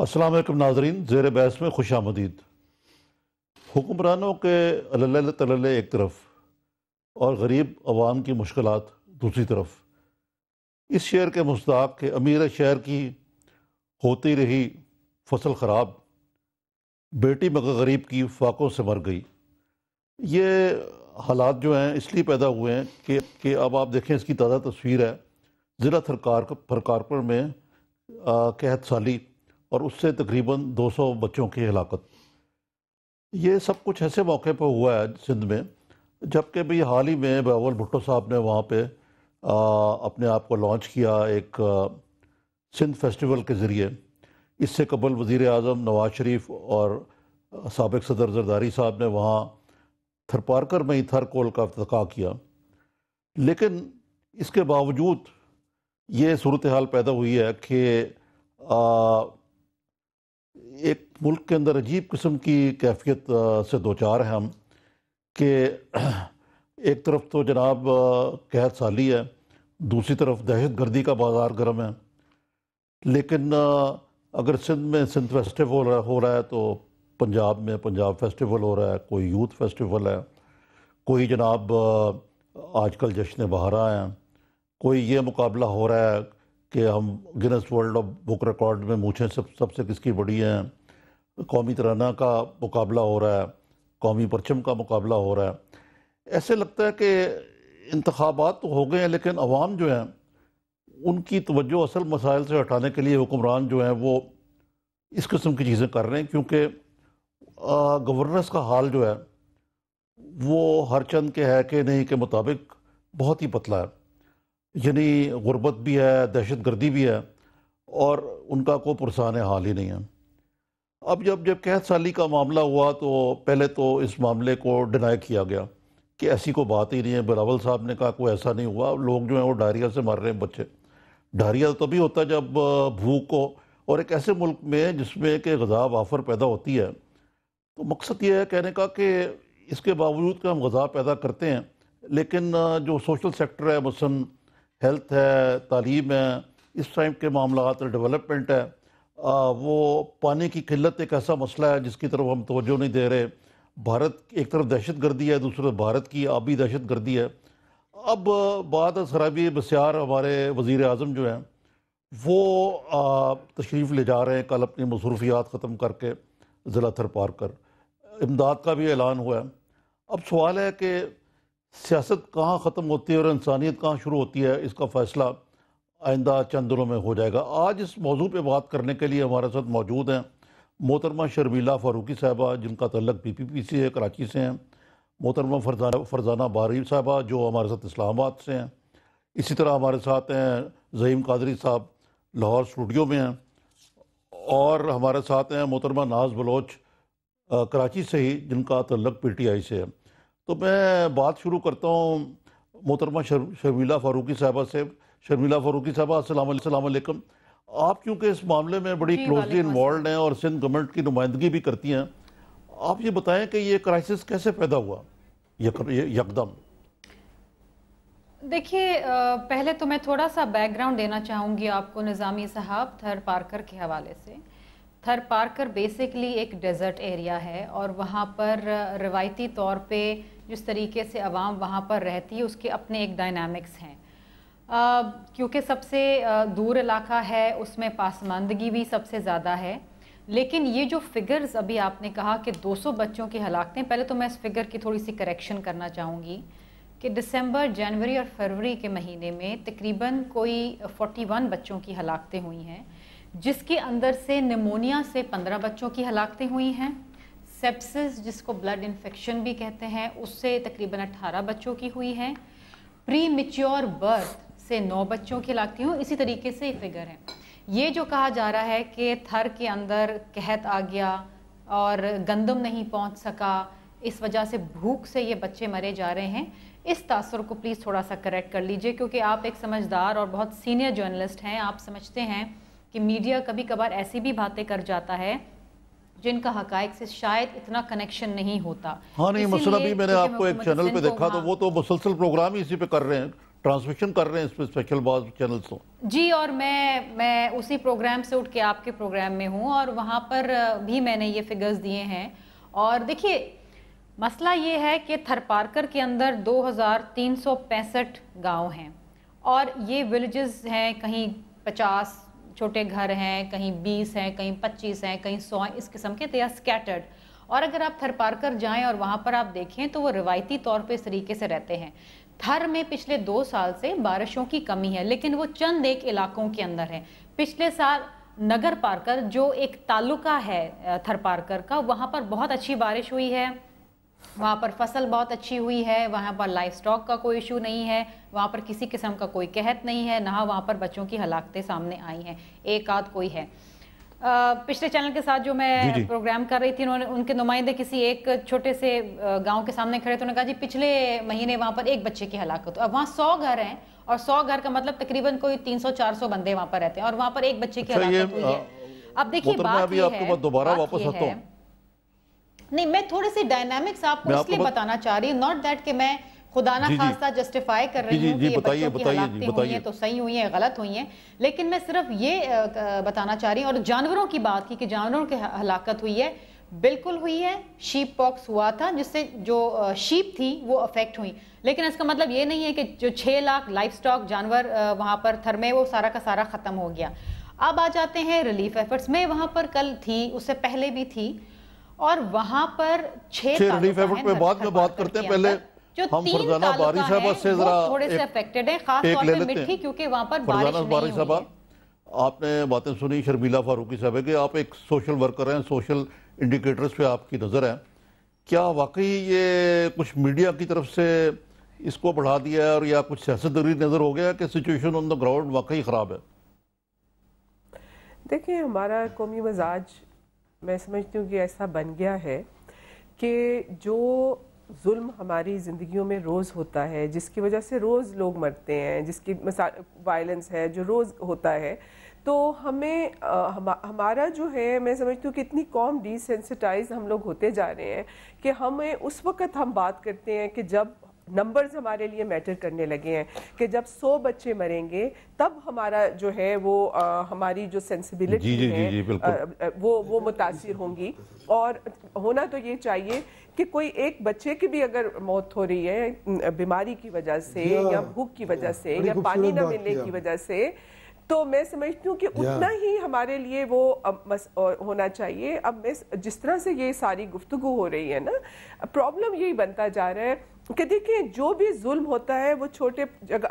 अस्सलाम वालेकुम नाज़रीन, ज़ेर बहस में खुश आमदीद। हुक्मरानों के अल्लल तल्लल एक तरफ और गरीब अवाम की मुश्किलात दूसरी तरफ, इस शेर के मुस्ताक के अमीर शहर की होती रही फसल ख़राब, बेटी मगर गरीब की फाकों से मर गई। ये हालात जो हैं इसलिए पैदा हुए हैं कि अब आप देखें, इसकी ताज़ा तस्वीर है ज़िला थरकारपुर में कहत साली और उससे तकरीबन 200 बच्चों की हलाकत। ये सब कुछ ऐसे मौके पर हुआ है सिंध में, जबकि भी हाल ही में बिलावल भुट्टो साहब ने वहाँ पे अपने आप को लॉन्च किया एक सिंध फेस्टिवल के ज़रिए। इससे कबल वज़ीर आज़म नवाज शरीफ और साबिक़ सदर जरदारी साहब ने वहाँ थरपारकर में ही थर कोल का इफ्तिताह किया। लेकिन इसके बावजूद ये सूरत हाल पैदा हुई है कि एक मुल्क के अंदर अजीब किस्म की कैफियत से दो चार हैं हम कि एक तरफ तो जनाब कहत साली है, दूसरी तरफ दहशत गर्दी का बाज़ार गर्म है। लेकिन अगर सिंध में सिंध फेस्टिवल हो रहा है तो पंजाब में पंजाब फेस्टिवल हो रहा है, कोई यूथ फेस्टिवल है, कोई जनाब आजकल जश्न बहारा है, कोई ये मुकाबला हो रहा है कि हम Guinness world of book record में मूछें सबसे किसकी बड़ी हैं, कौमी तराना का मुकाबला हो रहा है, कौमी परचम का मुकाबला हो रहा है। ऐसे लगता है कि इंतखाबात तो हो गए हैं, लेकिन अवाम जो हैं उनकी तवज्जो असल मसाइल से हटाने के लिए हुक्मरान जो हैं वो इस किस्म की चीज़ें कर रहे हैं, क्योंकि गवर्नेंस का हाल जो है वो हर चंद के है कि नहीं के मुताबिक बहुत ही पतला है। यानी गुर्बत भी है, दहशत गर्दी भी है और उनका कोई पुरसान हाल ही नहीं है। अब जब कहत साली का मामला हुआ तो पहले तो इस मामले को डिनाई किया गया कि ऐसी कोई बात ही नहीं है। बिलावल साहब ने कहा कोई ऐसा नहीं हुआ, लोग जो हैं वो डायरिया से मर रहे हैं बच्चे। डायरिया तभी होता है जब भूख को, और एक ऐसे मुल्क में जिसमें कि ग़ज़ा वाफर पैदा होती है। तो मकसद ये है कहने का कि इसके बावजूद कि हम ग़ज़ा पैदा करते हैं, लेकिन जो सोशल सेक्टर है, मसलन हेल्थ है, तालीम है, इस टाइप के मामलात, डेवलपमेंट है, वो पानी की किल्लत एक ऐसा मसला है जिसकी तरफ हम तवज्जो नहीं दे रहे। भारत एक तरफ दहशत गर्दी है, दूसरी तरफ भारत की आबी दहशत गर्दी है। अब बाद सराबी बसियार हमारे वज़ीर आज़म जो हैं वो तशरीफ़ ले जा रहे हैं कल अपनी मसरूफियात ख़त्म करके ज़िला थरपारकर। इमदाद का भी ऐलान हुआ है। अब सवाल है कि सियासत कहाँ ख़त्म होती है और इंसानियत कहाँ शुरू होती है, इसका फ़ैसला आइंदा चंद दिनों में हो जाएगा। आज इस मौजू पे बात करने के लिए हमारे साथ मौजूद हैं मोहतरमा शर्मिला फ़ारूकी साहबा, जिनका तल्लक PPP से है, कराची से हैं। मोहतरमा फरजाना बारी साहबा जो हमारे साथ इस्लामाबाद से हैं। इसी तरह हमारे साथ हैं ज़हीम कादरी साहब, लाहौर स्टूडियो में हैं। और हमारे साथ हैं मोहतरमा नाज बलोच कराची से ही, जिनका तल्लक PTI से है। तो मैं बात शुरू करता हूँ मोहतरमा शर्मिला फ़ारूकी साहबा से। शर्मिला फ़ारूकी साहबा, अस्सलाम वालेकुम। आप क्योंकि इस मामले में बड़ी क्लोजली इन्वॉल्व हैं और सिंध गवर्नमेंट की नुमाइंदगी भी करती हैं, आप ये बताएं कि ये क्राइसिस कैसे पैदा हुआ यकदम? देखिए, पहले तो मैं थोड़ा सा बैकग्राउंड देना चाहूँगी आपको निज़ामी साहब थरपारकर के हवाले से। थरपारकर बेसिकली एक डेज़र्ट एरिया है और वहाँ पर रवायती तौर पे जिस तरीके से आवाम वहाँ पर रहती है उसके अपने एक डायनामिक्स हैं। क्योंकि सबसे दूर इलाका है, उसमें पासमानदगी भी सबसे ज़्यादा है। लेकिन ये जो फिगर्स अभी आपने कहा कि 200 बच्चों की हलाकतें, पहले तो मैं इस फिगर की थोड़ी सी करेक्शन करना चाहूँगी कि दिसंबर, जनवरी और फरवरी के महीने में तकरीबन कोई 41 बच्चों की हलाकतें हुई हैं, जिसके अंदर से निमोनिया से 15 बच्चों की हलाकतें हुई हैं। सेप्सिस, जिसको ब्लड इन्फेक्शन भी कहते हैं, उससे तकरीबन 18 बच्चों की हुई हैं। प्री मिच्योर बर्थ से 9 बच्चों की हलाकतें हुई। इसी तरीके से फिगर है। ये जो कहा जा रहा है कि थर के अंदर कहत आ गया और गंदम नहीं पहुंच सका, इस वजह से भूख से ये बच्चे मरे जा रहे हैं, इस तासर को प्लीज़ थोड़ा सा करेक्ट कर लीजिए, क्योंकि आप एक समझदार और बहुत सीनियर जर्नलिस्ट हैं। आप समझते हैं कि मीडिया कभी कभार ऐसी भी बातें कर जाता है जिनका हकायक से शायद इतना कनेक्शन नहीं होता। हाँ नहीं, मसला भी मैंने आपको एक चैनल पे देखा तो वो तो मुसलसल प्रोग्राम ही इसी पे कर रहे हैं, ट्रांसमिशन कर रहे हैं इस पर स्पेशल बाज़ चैनल्स तो। जी, और मैं उसी प्रोग्राम से उठ के आपके प्रोग्राम में हूँ और वहाँ पर भी मैंने ये फिगर्स दिए हैं। और देखिए मसला ये है कि थरपारकर के अंदर 2365 गांव हैं और ये विलेजेस हैं, कहीं 50 छोटे घर हैं, कहीं 20 हैं, कहीं 25 हैं, कहीं 100 हैं, इस किस्म के, दे आर स्कैटर्ड। और अगर आप थरपारकर जाएं और वहाँ पर आप देखें तो वो रिवायती तौर पे इस तरीके से रहते हैं। थर में पिछले 2 साल से बारिशों की कमी है, लेकिन वो चंद एक इलाकों के अंदर है। पिछले साल नगर पारकर जो एक तालुका है थरपारकर का, वहाँ पर बहुत अच्छी बारिश हुई है, वहाँ पर फसल बहुत अच्छी हुई है, वहाँ पर लाइफ स्टॉक का कोई इशू नहीं है, वहाँ पर किसी किस्म का कोई कहत नहीं है, ना वहाँ पर बच्चों की हलाकतें सामने आई हैं, एक आध कोई है। पिछले चैनल के साथ जो मैं प्रोग्राम कर रही थी, उन्होंने उनके नुमाइंदे किसी एक छोटे से गांव के सामने खड़े तो उन्होंने कहा जी पिछले महीने वहाँ पर एक बच्चे की हलाकत। अब वहाँ 100 घर हैं और 100 घर का मतलब तकरीबन कोई 300-400 बंदे वहाँ पर रहते हैं और वहाँ पर एक बच्चे की हलाकत हुई है। अब देखिए बात ये है, दोबारा वापस आता हूं। नहीं, मैं थोड़ी सी डायनामिक्स आपको इसलिए बताना चाह रही हूँ, नॉट दैट कि मैं खुदा ना खास्ता जस्टिफाई कर रही हूँ कि ये बच्चों की हलाकतें हुई हैं तो सही हुई हैं, गलत हुई हैं, लेकिन मैं सिर्फ ये बताना चाह रही हूँ। और जानवरों की बात की कि जानवरों की हलाकत हुई है, बिल्कुल हुई है। शीप पॉक्स हुआ था जिससे जो शीप थी वो अफेक्ट हुई, लेकिन इसका मतलब ये नहीं है कि जो 6 लाख लाइफ स्टॉक जानवर वहाँ पर थर में वो सारा का सारा ख़त्म हो गया। अब आ जाते हैं रिलीफ एफर्ट्स में। वहाँ पर कल थी, उससे पहले भी थी, और वहाँ पर 6 रिलीफ एफर्ट पे बाद में बात करते हैं। पहले जो हम 3 फरजाना बारी साहबा से जरा थोड़े से अफेक्टेड है, खास तौर पे मिट्टी, क्योंकि वहाँ पर बारिश नहीं हुई है। आपने बातें सुनी शर्मिला फारूकी साहब कि आप एक सोशल वर्कर हैं, सोशल इंडिकेटर्स पे आपकी नज़र है, क्या वाकई ये कुछ मीडिया की तरफ से इसको बढ़ा दिया है और या कुछ सियासतदारी नज़र हो गया कि सिचुएशन ऑन द ग्राउंड वाकई ख़राब है? देखिए, हमारा कौमी मजाज मैं समझती हूँ कि ऐसा बन गया है कि जो जुल्म हमारी ज़िंदगियों में रोज़ होता है, जिसकी वजह से रोज़ लोग मरते हैं, जिसकी वायलेंस है जो रोज़ होता है, तो हमें हमारा जो है, मैं समझती हूँ कि इतनी कौम डिसेंसिटाइज हम लोग होते जा रहे हैं कि हमें उस वक़्त हम बात करते हैं कि जब नंबर्स हमारे लिए मैटर करने लगे हैं, कि जब 100 बच्चे मरेंगे तब हमारा जो है वो हमारी जो सेंसिबिलिटी है वो मुतासिर होंगी। और होना तो ये चाहिए कि कोई एक बच्चे की भी अगर मौत हो रही है बीमारी की वजह से या भूख की वजह से या पानी न मिलने की वजह से, तो मैं समझती हूँ कि उतना ही हमारे लिए वो होना चाहिए। अब मैं जिस तरह से ये सारी गुफ्तगू हो रही है ना, प्रॉब्लम यही बनता जा रहा है कि देखिए जो भी जुल्म होता है वो छोटे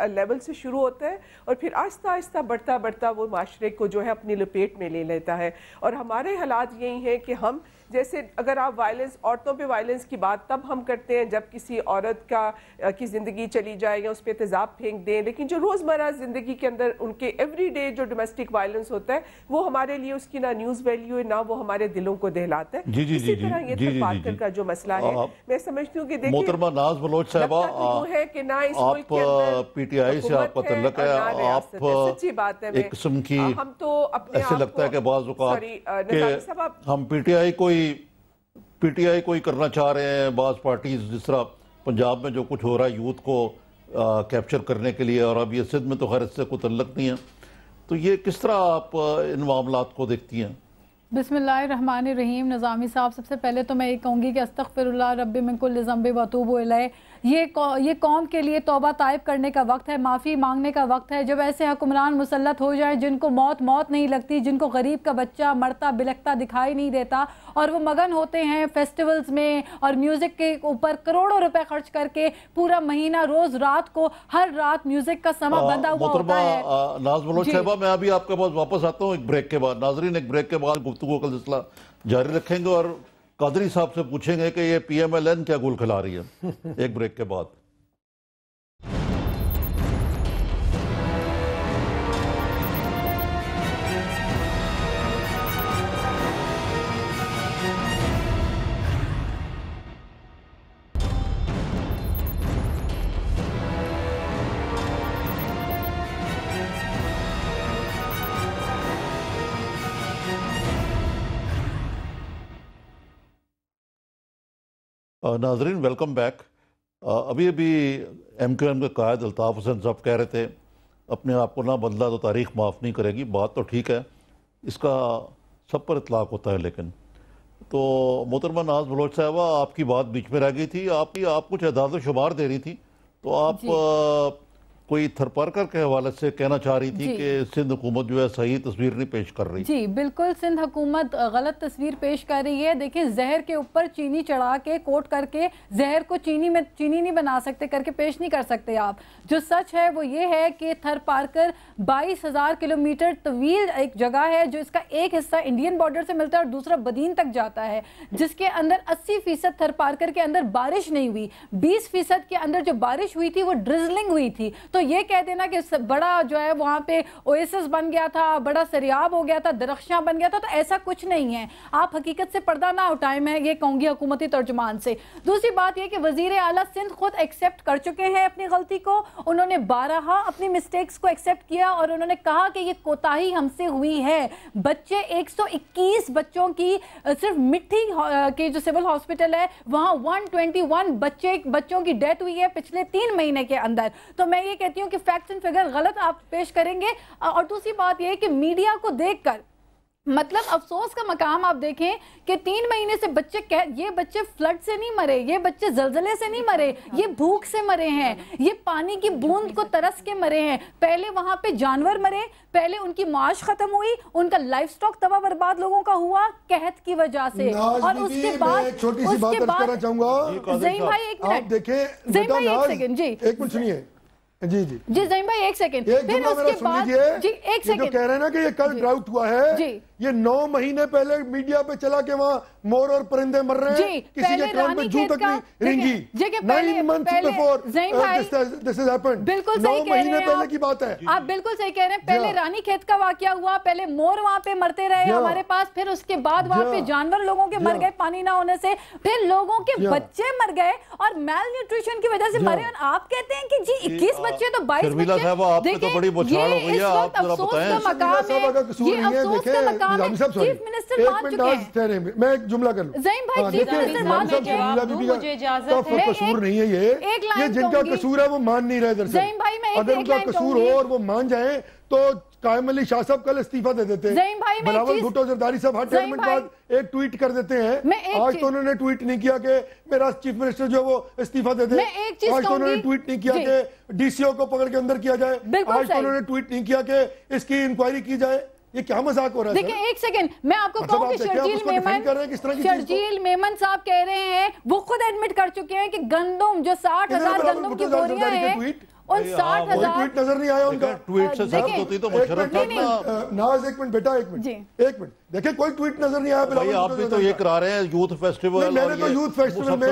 लेवल से शुरू होता है और फिर आहिस्ता आहिस्ता बढ़ता बढ़ता वो माशरे को जो है अपनी लपेट में ले लेता है। और हमारे हालात यही हैं कि हम जैसे अगर आप वायलेंस, औरतों पे वायलेंस की बात तब हम करते हैं जब किसी औरत की ज़िंदगी चली जाए या उस पर तेज़ाब फेंक दें, लेकिन जो रोज़मर्रा ज़िंदगी के अंदर उनके एवरीडे जो डोमेस्टिक वायलेंस होता है वो हमारे लिए उसकी ना न्यूज़ वैल्यू है ना वो हमारे दिलों को दहलाता है। इसी तरह ये थरपारकर का जो मसला है, मैं समझती हूँ कि देखिए मोहतरमा नाज बलोच साहबा, है कि ना इस आप पीटीआई से आपका तल्लुक है, आप सच्ची बात है, एक किस्म की हम तो अपने ऐसे लगता है कि बाज़ औक़ात हम पीटीआई कोई करना चाह रहे हैं, बाज़ पार्टीज जिस तरह पंजाब में जो कुछ हो रहा है यूथ को कैप्चर करने के लिए, और अब ये सिंध में तो खैर इससे कोई तल्लुक नहीं है, तो ये किस तरह आप इन मामलात को देखती हैं? बिस्मिल्लाहिर्रहमानिर्रहीम। निज़ामी साहब, सबसे पहले तो मैं ये कहूँगी कि अस्तग़फिरुल्लाह रब्बी मिन कुल्लि ज़ंबि व अतूबु इलैह। ये कौम के लिए तौबा ताइब करने का वक्त है, माफ़ी मांगने का वक्त है। जब ऐसे हुक्मरान मुसल्लत हो जाएं जिनको मौत नहीं लगती, जिनको गरीब का बच्चा मरता बिलखता दिखाई नहीं देता और वो मगन होते हैं फेस्टिवल्स में और म्यूज़िक के ऊपर करोड़ों रुपए खर्च करके पूरा महीना रोज़ रात को हर रात म्यूज़िक का समा बंधा हुआ होता है। नाज बलोच साहिबा, मैं अभी आपके पास वापस आता हूँ एक ब्रेक के बाद। नाजरीन, एक ब्रेक के बाद गुफ्तगू का सिलसिला जारी रखेंगे और कादरी साहब से पूछेंगे कि ये पीएमएलएन क्या गुल खिला रही है। एक ब्रेक के बाद। नाजरीन, वेलकम बैक। ابھی ایم کیو ایم کے قائد الطاف حسین صاحب کہہ رہے تھے اپنے آپ کو نہ بدلا تو تاریخ معاف نہیں کرے گی. بات تو ٹھیک ہے, اس کا سب پر اطلاق ہوتا ہے, لیکن تو محترمہ ناز بلوچ صاحبہ آپ کی بات بیچ میں رہ گئی تھی. آپ کچھ اعداد و شمار دے رہی تھی, تو آپ کوئی تھرپارکر کے حوالے سے کہنا چاہ رہی تھی کہ سندھ حکومت جو ہے صحیح تصویر نہیں پیش کر رہی. جی بالکل, سندھ حکومت غلط تصویر پیش کر رہی ہے. دیکھیں زہر کے اوپر چینی چڑھا کے کوٹ کر کے زہر کو چینی نہیں بنا سکتے, کر کے پیش نہیں کر سکتے آپ. جو سچ ہے وہ یہ ہے کہ تھر پارکر 22,000 کلومیٹر طویل ایک جگہ ہے, جو اس کا ایک حصہ انڈین بارڈر سے ملتا ہے اور دوسرا بدین تک جاتا ہے, جس کے اندر 80% تھر پارکر کے اندر بارش نہیں ہوئی. 20% کے اندر جو بارش ہوئی تھی وہ ڈرزلنگ ہوئی تھی. تو یہ کہہ دینا کہ بڑا جو ہے وہاں پہ اویسس بن گیا تھا, بڑا سریاب ہو گیا تھا, درخشاں بن گیا تھا, تو ایسا کچھ نہیں ہے. آپ حقیقت سے پردہ نہ اٹھائیں, میں یہ کہوں گی حکومتی ترجمان سے. دوسری بات یہ کہ وزیر اعلیٰ سندھ خود ایکسیپٹ کر چکے ہیں اپنی غلطی کو. انہوں نے بارہا اپنی مسٹیکس کو ایکسیپٹ کیا اور انہوں نے کہا کہ یہ کوتاہی ہم سے ہوئی ہے. بچے 121 بچوں کی صرف مٹھی کے جو سول ہاسپٹل ہے وہاں 121 بچوں کی ڈیتھ ہوئی ہے پچھلے 3 مہینے کے اندر. تو میں یہ کہتی ہوں کہ فیکٹس اینڈ فگر غلط آپ پیش کریں گے. اور دوسری بات یہ ہے کہ میڈیا کو دیکھ کر مطلب افسوس کا مقام آپ دیکھیں کہ 3 مہینے سے یہ بچے فلڈ سے نہیں مرے, یہ بچے زلزلے سے نہیں مرے, یہ بھوک سے مرے ہیں, یہ پانی کی بوند کو ترس کے مرے ہیں. پہلے وہاں پہ جانور مرے, پہلے ان کی معاش ختم ہوئی, ان کا لائف سٹاک تباہ برباد لوگوں کا ہوا قحط کی وجہ سے. اور اس کے بعد چھوٹی سی بات عرض کرنا چاہوں گا. زہیم بھائی ایک منٹ, آپ دیکھیں زہیم بھائی ایک سیکنڈ, جی ایک منٹ سنیے. جی جی جی زہیم بھائی ایک سیکنڈ, ایک پھر جملہ اس میرا کے سن بعد لیجئے. جی ایک یہ جو سیکنڈ کہہ رہے ہیں نا کہ یہ کل ڈراؤٹ ہوا ہے, یہ 9 مہینے پہلے میڈیا پہ چلا کے وہاں مور اور پرندے مر رہے ہیں, کسی کے کان پہ جو تک نہیں رنگی. 9 months before this has happened. 9 مہینے پہلے کی بات ہے. آپ بالکل صحیح کہہ رہے ہیں. پہلے رانی کھیت کا واقعہ ہوا, پہلے مور وہاں پہ مرتے رہے ہمارے پاس, پھر اس کے بعد وہاں پہ جانور لوگوں کے مر گئے پانی نہ ہونے سے, پھر لوگوں کے بچے مر گئے اور میل نیوٹریشن کی وجہ سے مرے. اور آپ کہتے ہیں کہ جی 21 بچے تو 22 بچے. دیکھیں بڑی بچھاڑ ہو گئی ہے, آپ ذرا بتائیں. یہ افسوس کا مقام ہے, چیف منسٹر مان چکے ہیں. میں ایک جملہ کر لوں. زہیم بھائی چیف منسٹر مان چکے ہیں. مجھے اجازت ہے, قصور نہیں ہے یہ جن کا قصور ہے وہ مان نہیں رہے. دراصل اگر ان کا قصور ہو اور وہ مان جائیں تو قائم علی شاہ صاحب کل استعفیٰ دے دیتے ہیں. بلاول بھٹو زرداری صاحب ہر 10 منٹ بعد ایک ٹویٹ کر دیتے ہیں. آج تو انہوں نے ٹویٹ نہیں کیا کہ میرا چیف منسٹر جو وہ استعفیٰ دے دے. آج تو انہوں نے ٹویٹ نہیں کیا کہ ڈی سی او کو پکڑ کے اندر کیا جائے. آج تو انہوں نے ٹویٹ نہیں کیا کہ اس کی انکوائری کی جائے. یہ کیا مذاق ہو رہا ہے؟ دیکھیں ایک سیکنڈ, میں آپ کو کہوں کہ شرجیل میمن صاحب کہہ رہے ہیں, وہ خود ایڈمٹ کر چکے ہیں کہ گندم جو 60,000 گندم کی بوریاں ہیں, ان 60,000 ٹویٹ نظر نہیں آیا ان کا. ٹویٹ سے ثابت ہوتی تو مشرف تھا. ناز ایک منٹ بیٹا, ایک منٹ دیکھیں, کوئی ٹویٹ نظر نہیں آیا. بھائی آپ بھی تو یہ کرا رہے ہیں یوتھ فیسٹیول. میں نے تو یوتھ فیسٹیول میں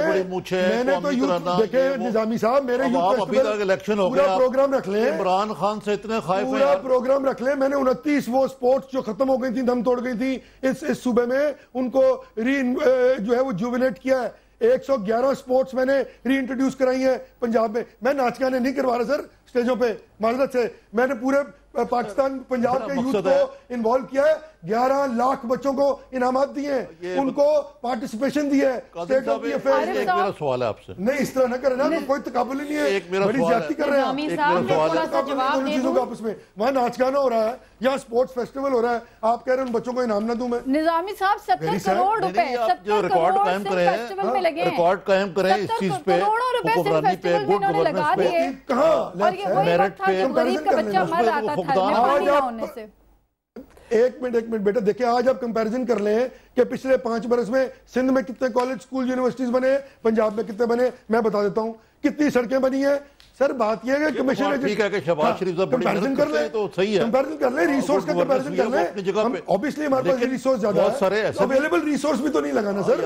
دیکھیں نظامی صاحب, میرے یوتھ فیسٹیول پورا پروگرام رکھ لیں. عمران خان سے اتنے خائف ہیں, پورا پروگرام رکھ لیں. میں نے 29 وہ سپورٹس جو ختم ہو گئی تھی, دم توڑ گئی تھی اس صوبے میں, ان کو جو ہے وہ جوبنیٹ کیا ہے. 111 سپورٹس میں نے ری انٹروڈیوس کرائی ہیں پنجاب میں. میں ناچ گانے نہیں کروا رہا سر اسٹیجوں پہ, معذرت سے. میں نے پورے پاکستان پنجاب کے یوتھ کو انوالو کیا ہے. 11 لاکھ بچوں کو انعامات دیے ہیں, ان کو پارٹیسپیشن دی ہے. میرا سوال ہے آپ سے, نہیں اس طرح نہ کریں نا, کوئی تقابل ہی نہیں ہے, بڑی زیادتی کر رہے ہیں چیزوں کا آپس میں. وہاں ناچ گانا ہو رہا ہے, یہاں سپورٹس فیسٹیول ہو رہا ہے, آپ کہہ رہے ہیں ان بچوں کو انعام نہ دوں میں. نظامی صاحب 70 کروڑ روپے, 70 ریکارڈ کروڑ قائم صرف کریں, فیسٹیول میں لگے ہیں. ریکارڈ قائم کریں اس چیز پہ, 70 کروڑ روپے صرف فیسٹیول میں انہوں نے لگا دیے. کہاں اور یہ وہی وقت تھا کہ غریب کا بچہ مر آتا تھا پانی نہ ہونے سے. ایک منٹ بیٹا دیکھیں, آج آپ کمپیریزن کر لیں کہ پچھلے 5 برس میں سندھ میں کتنے کالج سکول یونیورسٹیز بنے, پنجاب میں کتنے بنے, میں بتا دیتا ہوں. کتنی سڑکیں بنی ہیں سر. بات یہ ہے کہ کمیشن ٹھیک ہے کہ شہباز شریف صاحب بڑی محنت کرتے ہیں تو صحیح ہے, کمپیریزن کر لیں, ریسورس کا کمپیریزن کر لیں. اوبیسلی ہمارے پاس ریسورس زیادہ ہے, اویلیبل ریسورس بھی تو نہیں لگانا سر.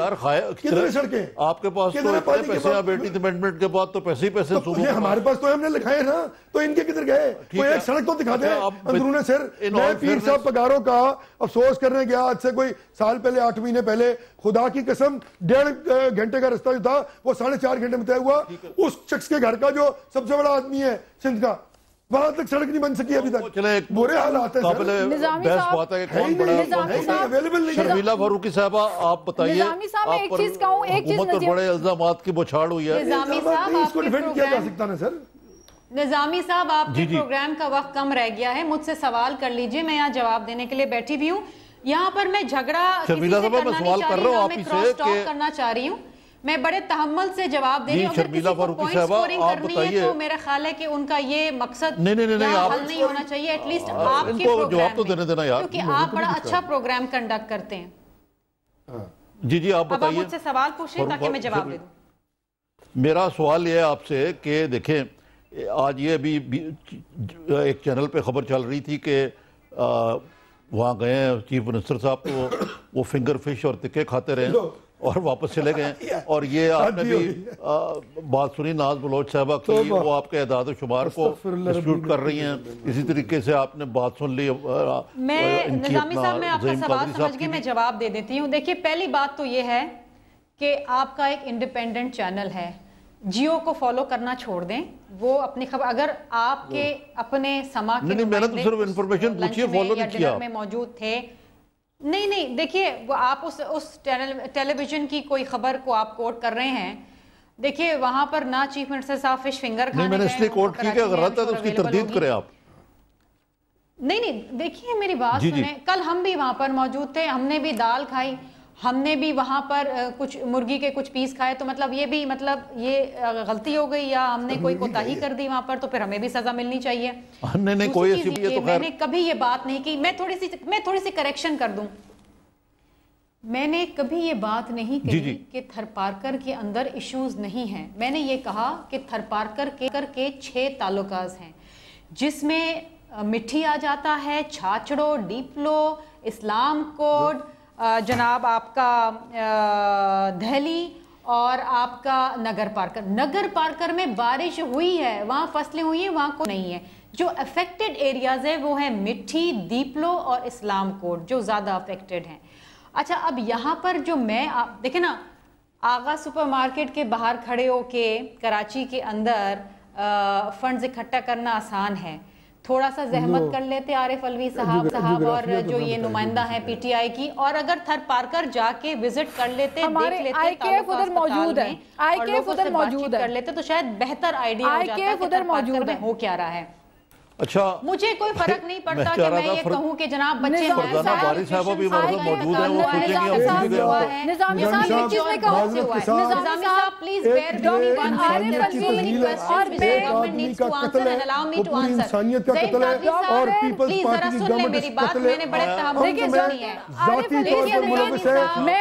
کتنے سڑکیں آپ کے پاس تو اتنے پیسے ہیں, بیٹی امینڈمنٹ کے بعد تو پیسے ہی پیسے. ہمارے پاس تو ہم نے لکھائے نا, تو ان کے کدھر گئے؟ کوئی ایک سڑک تو دکھا دیں اندرون سر. میں پیر صاحب پگاروں کا افسوس کرنے گیا آج سے کوئی سال پہلے, 8 مہینے پہلے. خدا کی قسم 1.5 گھنٹے کا رستہ جو تھا وہ 4.5 گھنٹے میں طے ہوا. اس شخص کے گھر کا جو سب سے بڑا آدمی ہے سندھ کا, वहां तक सड़क नहीं बन सकी अभी तक, बुरे हालात है शर्मिला फारूकी साहबा, आप बताइए, एक चीज कहूँ, हुकूमत पर बड़े इल्जामात की बौछार हुई है, इसको डिफेंड किया जा सकता ना सर। निजामी साहब, आपके प्रोग्राम का वक्त कम रह गया है, मुझसे सवाल कर लीजिए, मैं यहाँ जवाब देने के लिए बैठी भी हूँ। यहाँ पर मैं झगड़ा शर्मिला साहब मैं सवाल कर रहा हूँ आप क्रॉस टॉक करना चाह रही हूँ, मैं बड़े तहम्मुल से जवाब दे रही हूँ। अगर किसी को पॉइंट स्कोरिंग करनी है तो मेरा ख्याल है कि उनका ये मकसद हल नहीं होना चाहिए, एटलीस्ट आपके प्रोग्राम में, क्योंकि आप बड़ा अच्छा प्रोग्राम कंडक्ट करते हैं। जी आप बताइए, अब मुझसे सवाल पूछिए ताकि मैं जवाब दे दूं। मेरा सवाल ये है आपसे कि देखें, आज ये अभी एक चैनल पे खबर चल रही थी कि वहाँ गए हैं चीफ मिनिस्टर साहब, तो वो फिंगर फिश और टिक्के खाते रहे और वापस चले गए। और ये आपने भी बात सुनी नाज बलोच साहबा की, वो आपके एदाद शुमार को डिस्प्यूट कर रही हैं। इसी तरीके से आपने बात सुन ली। मैं निजामी साहब, मैं आपका सवाल समझ के मैं जवाब दे देती हूँ। देखिए, पहली बात तो ये है कि आपका एक इंडिपेंडेंट चैनल है, जियो को फॉलो करना छोड़ दें। वो अपनी खबर, अगर आपके अपने समा के मैंने तो सिर्फ इंफॉर्मेशन पूछी है, फॉलो नहीं किया, में मौजूद थे। नहीं देखिए, वो आप उस टेलीविजन की कोई खबर को आप कोट कर रहे हैं। देखिए, वहां पर ना चीफ मिनिस्टर साहब फिश फिंगर खाने, मैंने इसलिए कोट की कि अगर गलत है तो उसकी तरदीद करें आप। नहीं देखिए, मेरी बात सुने, कल हम भी वहां पर मौजूद थे, हमने भी दाल खाई, हमने भी वहां पर कुछ मुर्गी के कुछ पीस खाए, तो मतलब ये भी ये गलती हो गई या हमने कोई कोताही कर दी वहां पर, तो फिर हमें भी सजा मिलनी चाहिए। नहीं कोई ऐसी बात तो मैंने कभी ये बात नहीं की। मैं थोड़ी सी करेक्शन कर दूं, मैंने कभी ये बात नहीं कही कि थरपारकर के अंदर इश्यूज नहीं हैं। मैंने ये कहा कि थरपारकर के 6 ताल्लुकात हैं, जिसमें मिट्टी आ जाता है, छाछड़ो, डीपलो, इस्लाम कोड, जनाब आपका दहली और आपका नगर पारकर में बारिश हुई है, वहाँ फसलें हुई हैं, वहाँ को नहीं है। जो अफेक्टेड एरियाज है वो है मिट्टी, दीपलो और इस्लाम कोड, जो ज़्यादा अफेक्टेड हैं। अच्छा, अब यहाँ पर जो मैं आप देखें ना, आगा सुपरमार्केट के बाहर खड़े होके कराची के अंदर फंड्स इकट्ठा करना आसान है, थोड़ा सा जहमत कर लेते आरिफ अलवी साहब और जो ये नुमाइंदा है पीटीआई की, और अगर थरपारकर जाके विजिट कर लेते, देख लेते, आईकेएफ उधर मौजूद है, आईकेएफ उधर मौजूद है, कर लेते, तो शायद बेहतर आइडिया हो जाता है कि थरपारकर में हो क्या रहा है। अच्छा, मुझे कोई फर्क नहीं पड़ता कि मैं ये कहूं कि जनाब बच्चे फरजाना बारी साहब भी मौजूद हैं, वो सोचेंगे हम भी गए। निजामी साहब एक चीज में कहूं, निजामी साहब please bear with me one Arif Alvi और government needs to answer and allow me to answer. इंसानियत का कत्ल है और पीपल्स पार्टी की गवर्नमेंट मेरी बात मैंने बड़े तहम्मुल से सुनी है। जाती तौर पर मुलविस है,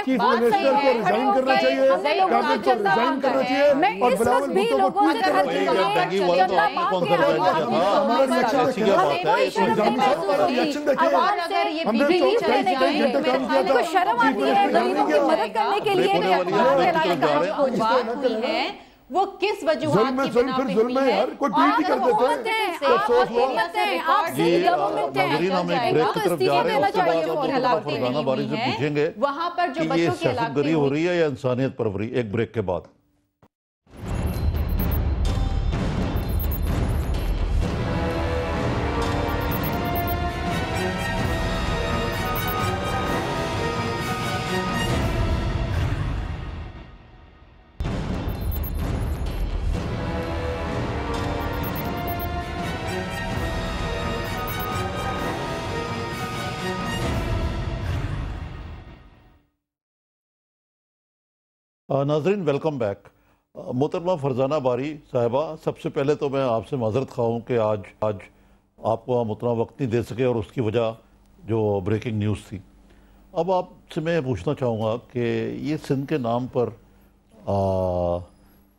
चीफ मिनिस्टर को रिजाइन करना चाहिए, कैबिनेट को रिजाइन करना चाहिए और बिलावल भुट्टो को ट्वीट करना चाहिए। और अगर ये बीवी चले जाए, शर्म आती है गरीबों की मदद करने के लिए वो किस वजूहात की बिना पे हुई है, यार कोई ट्वीट ही कर देते हैं। आप सिंध गवर्नमेंट पूछेंगे वहां पर जो बच्चों की सियासतगरी हो रही है या इंसानियत परवरी, एक ब्रेक के बाद। नाज़रीन वेलकम बैक। मोहतरमा फरजाना बारी साहिबा, सबसे पहले तो मैं आपसे माजरत खा हूँ कि आज आपको हम उतना वक्त नहीं दे सके और उसकी वजह जो ब्रेकिंग न्यूज़ थी। अब आपसे मैं पूछना चाहूँगा कि ये सिंध के नाम पर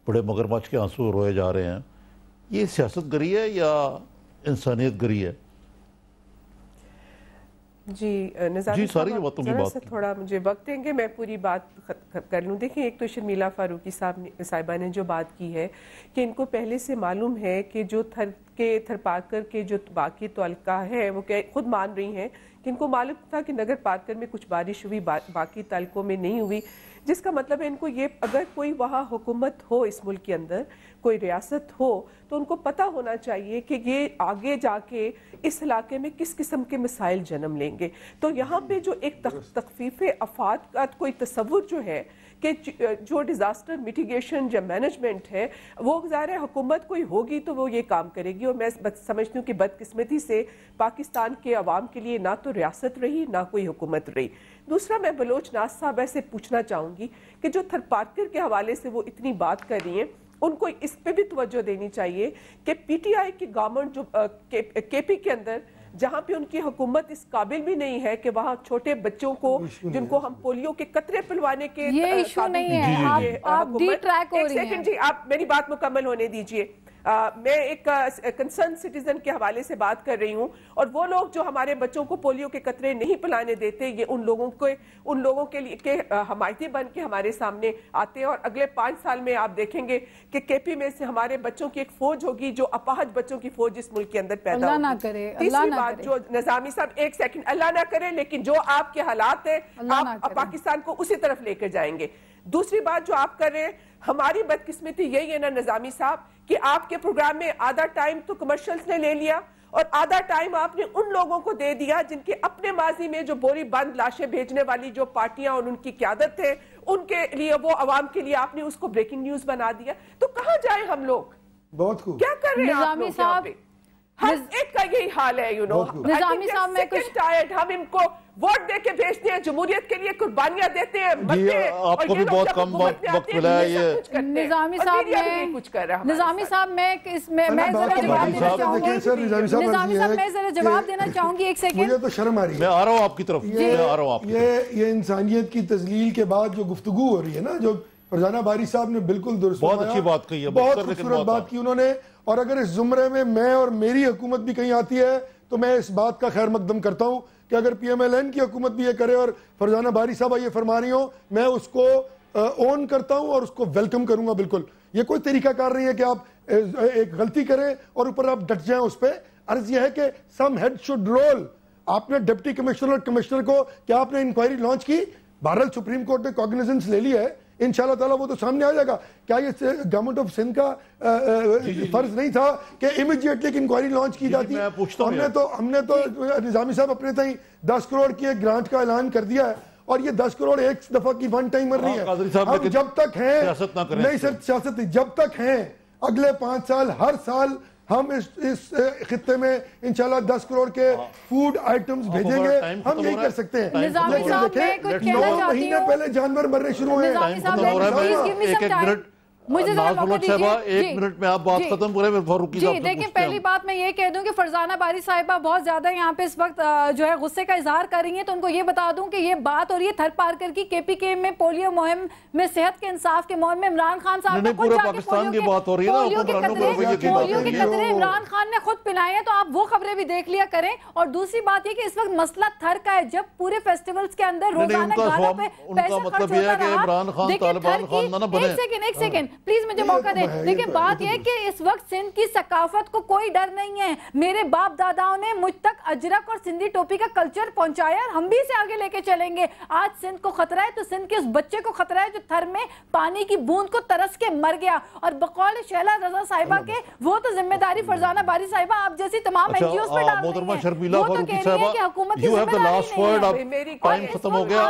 बड़े मगरमच्छ के आंसू रोए जा रहे हैं, ये सियासत गरी है या इंसानियत गरी है? जी निज़ामी साहब, से थोड़ा मुझे वक्त देंगे, मैं पूरी बात कर लूँ। देखिए, एक तो शर्मिला फारूकी साहिबा ने जो बात की है कि इनको पहले से मालूम है कि जो थरपारकर के जो बाकी तल्का है, वो खुद मान रही हैं कि इनको मालूम था कि नगर पारकर में कुछ बारिश हुई, बाकी तल्कों में नहीं हुई। جس کا مطلب ہے ان کو یہ اگر کوئی وہاں حکومت ہو اس ملک کے اندر کوئی ریاست ہو تو ان کو پتہ ہونا چاہیے کہ یہ آگے جا کے اس علاقے میں کس قسم کے مسائل جنم لیں گے. تو یہاں پہ جو ایک تخفیف آفات کا کوئی تصور جو ہے کہ جو ڈیزاسٹر میٹیگیشن یا مینجمنٹ ہے وہ ظاہر ہے حکومت کوئی ہوگی تو وہ یہ کام کرے گی, اور میں سمجھتی ہوں کہ بدقسمتی سے پاکستان کے عوام کے لیے نہ تو ریاست رہی نہ کوئی حکومت رہی. دوسرا میں بلوچ ناز صاحب ایسے پوچھنا چاہوں گی کہ جو تھر پارکر کے حوالے سے وہ اتنی بات کر رہی ہیں ان کو اس پہ بھی توجہ دینی چاہیے کہ پی ٹی آئی کی گورنمنٹ جو کے پی کے اندر جہاں پہ ان کی حکومت اس قابل بھی نہیں ہے کہ وہاں چھوٹے بچوں کو جن کو ہم پولیو کے قطرے پلوانے کے یہ ایشو نہیں ہے, آپ ڈی ٹریک ہو رہی ہیں. جی آپ میری بات مکمل ہونے دیجئے. میں ایک کنسرن سٹیزن کے حوالے سے بات کر رہی ہوں, اور وہ لوگ جو ہمارے بچوں کو پولیو کے قطرے نہیں پلانے دیتے یہ ان لوگوں کے لیے کہ حمایتی بن کے ہمارے سامنے آتے ہیں, اور اگلے 5 سال میں آپ دیکھیں گے کہ کے پی میں سے ہمارے بچوں کی ایک فوج ہوگی جو اپاہج بچوں کی فوج اس ملک کے اندر پیدا ہوگی. اللہ نہ کرے, تیسری بات جو نظامی صاحب ایک سیکنڈ, اللہ نہ کرے, لیکن جو آپ کے حالات ہیں آپ پاکستان کو اسی طرف لے کر جائیں گے. دوسری بات جو آپ کر رہے ہیں, ہماری بدقسمتی یہی ہے نا نظامی صاحب کہ آپ کے پروگرام میں آدھا ٹائم تو کمرشلز نے لے لیا اور آدھا ٹائم آپ نے ان لوگوں کو دے دیا جن کے اپنے ماضی میں جو بوری بند لاشیں بھیجنے والی جو پارٹیاں اور ان کی قیادت ہے ان کے لیے وہ عوام کے لیے آپ نے اس کو بریکنگ نیوز بنا دیا. تو کہاں جائیں ہم لوگ؟ بہت خوب. کیا کر رہے ہیں آپ لوگ یہاں پہ؟ ہر ایک کا یہی حال ہے, نظامی صاحب میں کچھ ہم ان کو ووٹ دے کے بھیجتے ہیں, جمہوریت کے لیے قربانیاں دیتے ہیں, آپ کو بھی بہت کم وقت ملا ہے. یہ نظامی صاحب میں ذرا جواب دینا چاہوں گی. ایک سیکنڈ, مجھے تو شرم آ رہی ہے, میں آ رہا ہوں آپ کی طرف. یہ انسانیت کی تذلیل کے بعد جو گفتگو ہو رہی ہے نا, جو فرزانہ باری صاحب نے بالکل درست بہت اچھی بات کہی ہے, بہت خوبصورت بات کی انہوں نے, اور اگر اس زمرے میں اور میری حکومت بھی کہیں آتی ہے تو میں اس بات کا خیر مقدم کرتا ہوں کہ اگر پی ایم ایل این کی حکومت بھی یہ کرے اور فرزانہ باری صاحب یہ فرما رہی ہوں, میں اس کو اون کرتا ہوں اور اس کو ویلکم کروں گا. بالکل یہ کوئی طریقہ کار نہیں ہے کہ آپ ایک غلطی کریں اور اوپر آپ ڈٹ جائیں اس پہ. عرض یہ ہے کہ سم ہیڈ شوڈ رول. آپ نے ڈپٹی کمشنر اور کمشنر کو کیا آپ نے انکوائری لانچ کی؟ بہرحال سپریم کورٹ نے کاگنیزنس لے لی ہے, انشاءاللہ تعالیٰ وہ تو سامنے آ جائے گا. کیا یہ گورنمنٹ آف سندھ کا فرض نہیں تھا کہ امیڈیٹلی ایک انکوائری لانچ کی جاتی؟ ہم نے تو نظامی صاحب اپنے تائیں 10 کروڑ کی ایک گرانٹ کا اعلان کر دیا ہے, اور یہ 10 کروڑ ایک دفعہ کی ون ٹائمر نہیں ہے. ہم جب تک ہیں نہیں سر, سیاست جب تک ہیں اگلے 5 سال ہر سال ہم اس خطے میں انشاءاللہ 10 کروڑ کے فوڈ آئٹمز بھیجیں گے. ہم یہی کر سکتے ہیں. نظامی صاحب میں کچھ کہنا چاہتی ہوں. پہلے جانور مرنے شروع ہوئے. نظامی صاحب مجھے ایک منٹ میں آپ بات ختم کریں. جی دیکھیں, پہلی بات میں یہ کہہ دوں کہ فرزانہ باری صاحبہ بہت زیادہ یہاں پہ اس وقت جو ہے غصے کا اظہار کر رہی ہیں, تو ان کو یہ بتا دوں کہ یہ بات اور یہ تھر پارکر کی کے پی کے میں پولیو مہم میں صحت کے انصاف کے مہم میں عمران خان صاحب پورے پاکستان کی بات ہو رہی ہے, پولیو کے قطرے عمران خان نے خود پلائے ہیں, تو آپ وہ خبریں بھی دیکھ لیا کریں. اور دوسری بات یہ کہ اس وقت مسئلہ تھر کا ہے, جب پورے فیسٹیولز کے اندر روزانہ گانوں پہ پیسے خرچ ہوتا رہا. ایک سیکنڈ پلیز مجھے موقع دیکھیں, بات یہ کہ اس وقت سندھ کی ثقافت کو کوئی ڈر نہیں ہے. میرے باپ داداؤں نے مجھ تک اجرک اور سندھی ٹوپی کا کلچر پہنچایا, اور ہم بھی اسے آگے لے کے چلیں گے. آج سندھ کو خطرہ ہے تو سندھ کے اس بچے کو خطرہ ہے جو تھر میں پانی کی بوند کو ترس کے مر گیا. اور بقول شہلا رضا صاحبہ کے وہ تو ذمہ داری فرزانہ باری صاحبہ آپ جیسی تمام این جی اوز پہ ڈال رہی ہیں. وہ تو کہہ رہی ہے کہ حکومت کی ذمہ داری نہیں ہے. ٹائم ختم ہو گیا.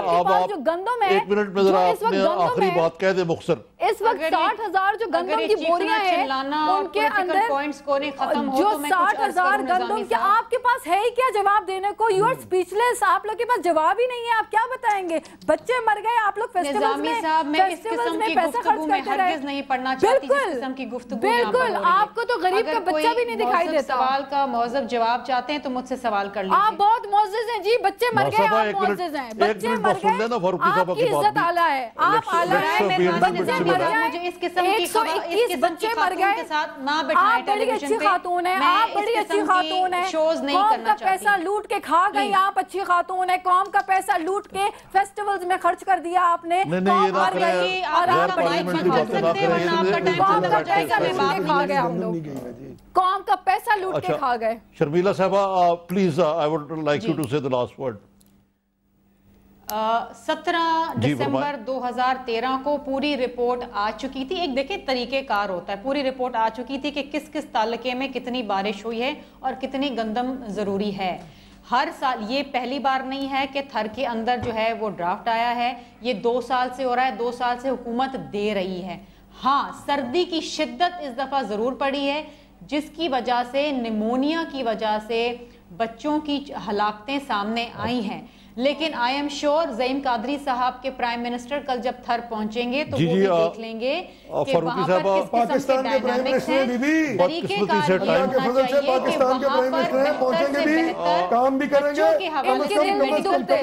جو گندم ہے, ایک منٹ میں ذرا اپنے آخری بات کہہ دے مختصر. اس وقت 60,000 جو گندم کی بوریاں ہیں ان کے اندر جو 60,000 گندم کے آپ کے پاس ہے ہی کیا جواب دینے کو؟ You are speechless. آپ لوگ کے پاس جواب ہی نہیں ہے, آپ کیا بتائیں گے؟ بچے مر گئے, آپ لوگ فیسٹیولز میں پیسہ خرچ کرتے رہے. بالکل, آپ کو تو غریب کا بچہ بھی نہیں دکھائی دیتا. سوال کا موضوع جواب چاہتے ہیں تو مجھ سے سوال کر لیجیے. آپ بہت معزز ہیں جی, بچے مر گئے آپ معزز ہیں, بچے مر گئے آپ کی عزت اعلیٰ ہے, آپ اعلیٰ ہیں. بچے مر گئے, 121 بچے مر گئے, آپ بڑی اچھی خاتون ہیں, آپ بڑی اچھی خاتون ہیں, قوم کا پیسہ لوٹ کے کھا گئی, آپ اچھی خاتون ہیں, قوم کا پیسہ لوٹ کے فیسٹیولز میں خرچ کر دیا آپ نے, قوم ہار گئی اور آپ بڑی اچھی خاتون ہیں. قوم کا پیسہ لوٹ کے کھا گئے ہم لوگ, قوم کا پیسہ لوٹ کے کھا گئے. شرمیلا صاحبہ please, I would like you to say the last word. 17 दिसंबर 2013 को पूरी रिपोर्ट आ चुकी थी। एक देखिए तरीके कार होता है, पूरी रिपोर्ट आ चुकी थी कि किस किस तालुके में कितनी बारिश हुई है और कितनी गंदम ज़रूरी है। हर साल, ये पहली बार नहीं है कि थर के अंदर जो है वो ड्राफ्ट आया है, ये 2 साल से हो रहा है, 2 साल से हुकूमत दे रही है। हाँ, सर्दी की शिद्दत इस दफ़ा ज़रूर पड़ी है, जिसकी वजह से निमोनिया की वजह से बच्चों की हलाकतें सामने आई हैं। लेकिन I am sure Zaeem Qadri साहब के प्राइम मिनिस्टर कल जब थर पहुंचेंगे तो वो भी देख लेंगे कि वहां पर किस किस्म के डायनामिक्स हैं, तरीकेकार ये होना चाहिए कि वहां पर बेहतर से बेहतर काम भी करेंगे, बच्चों के हवाले से मेडिकल का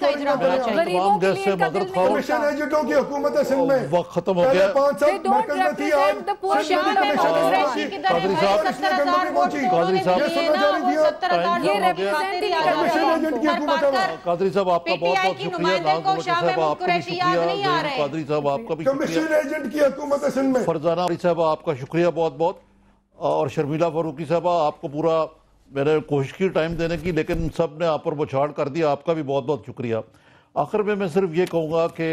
इजरा होना चाहिए। कमीशन एजेंटों की हुकूमत है सिंध में, वक्त खत्म हो गया। 5 साल मरकज में थी, आज कादरी साहब आपका बहुत बहुत शुक्रिया। कादरी साहब आपका भी कमीशन एजेंट की हुकूमत है सिंध में। फरजाना साहब आपका शुक्रिया बहुत बहुत, और शर्मिला फारूकी साहब आपको पूरा मैंने कोशिश की टाइम देने की, लेकिन सब ने आप पर बौछार कर दिया, आपका भी बहुत बहुत शुक्रिया। आखिर में मैं सिर्फ ये कहूँगा कि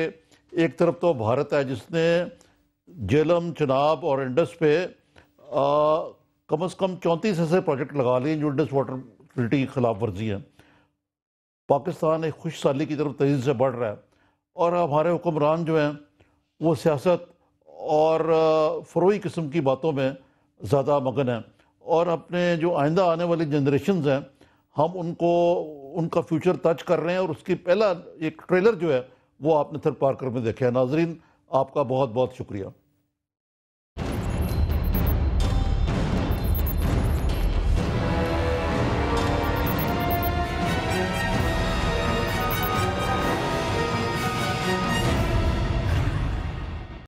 एक तरफ तो भारत है जिसने जेलम, चनाब और इंडस पे कम से कम 34 ऐसे प्रोजेक्ट लगा लिए जो इंडस वाटर ट्रीटी की खिलाफ वर्जी है। पाकिस्तान एक खुश साली की तरफ तेज़ी से बढ़ रहा है, और हमारे हुक्मरान जो हैं वो सियासत और फ़रोई किस्म की बातों में ज़्यादा मगन हैं, और अपने जो आइंदा आने वाली जनरेशन्स हैं हम उनको उनका फ्यूचर टच कर रहे हैं, और उसकी पहला एक ट्रेलर जो है वो आपने थर पार्कर में देखा है। नाजरीन, आपका बहुत बहुत शुक्रिया।